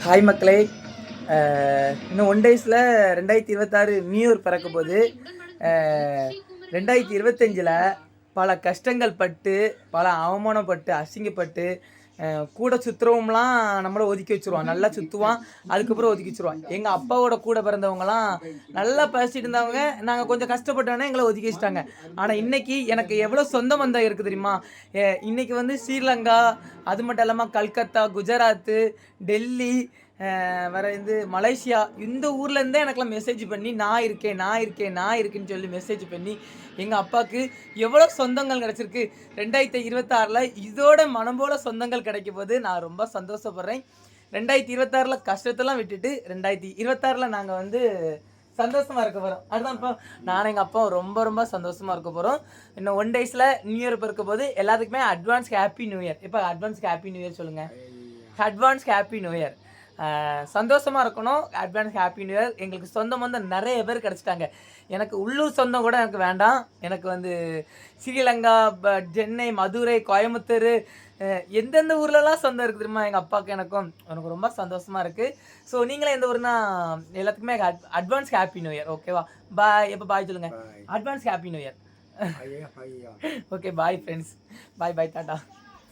Hi மக்களே, இன்னும் 1 டேஸில் 2026 நியூ இயர் பிறக்க போது. 2025 பல கஷ்டங்கள் பட்டு, பல அவமானப்பட்டு, அசிங்கப்பட்டு, கூட சுற்றுறவங்களாம் நம்மளை ஒதுக்கி வச்சுருவான். நல்லா சுற்றுவான், அதுக்கப்புறம் ஒதுக்கி வச்சுருவான். எங்கள் அப்பாவோட கூட பிறந்தவங்களாம் நல்லா பேசிட்டு இருந்தவங்க, நாங்கள் கொஞ்சம் கஷ்டப்பட்டோன்னே எங்களை ஒதுக்கி வச்சுட்டாங்க. ஆனால் இன்றைக்கி எனக்கு எவ்வளோ சொந்த பந்தம் இருக்குது தெரியுமா? இன்றைக்கி வந்து ஸ்ரீலங்கா, அது மட்டும் இல்லாமல் கல்கத்தா, குஜராத்து, டெல்லி, வேறு வந்து மலேசியா, இந்த ஊர்லேருந்தே எனக்குலாம் மெசேஜ் பண்ணி நான் இருக்கேன்னு சொல்லி மெசேஜ் பண்ணி எங்கள் அப்பாவுக்கு எவ்வளோ சொந்தங்கள் கிடச்சிருக்கு. 2026 இதோட மனம் போல் சொந்தங்கள் கிடைக்கும் போது நான் ரொம்ப சந்தோஷப்படுறேன். 2026 கஷ்டத்தெல்லாம் விட்டுட்டு 2026 நாங்கள் வந்து சந்தோஷமாக இருக்க போகிறோம். அதுதான் இப்போ நானும் எங்கள் அப்பாவும் ரொம்ப ரொம்ப சந்தோஷமாக இருக்க போகிறோம். இன்னும் 1 டேஸில் நியூ இயர் பிறக்க போது. எல்லாத்துக்குமே அட்வான்ஸ் ஹாப்பி நியூ இயர். இப்போ அட்வான்ஸ் ஹாப்பி நியூ இயர் சொல்லுங்கள். Advance happy new year. சந்தோஷமாக இருக்கணும். Advance happy new year. எங்களுக்கு சொந்தம் வந்து நிறைய பேர் கிடச்சிட்டாங்க. எனக்கு உள்ளூர் சொந்தம் கூட எனக்கு வேண்டாம். எனக்கு வந்து ஸ்ரீலங்கா, சென்னை, மதுரை, கோயம்புத்தூர், எந்தெந்த ஊர்லலாம் சொந்தம் இருக்குது தெரியுமா எங்கள் அப்பாவுக்கு எனக்கும். எனக்கு ரொம்ப சந்தோஷமாக இருக்குது. ஸோ நீங்களே எந்த ஊர்னா எல்லாத்துக்குமே அட்வான்ஸ் ஹாப்பி நியூ இயர். ஓகேவா? பாய். எப்போ பாய் சொல்லுங்கள். Advance happy new year. Okay, bye friends. Bye tata.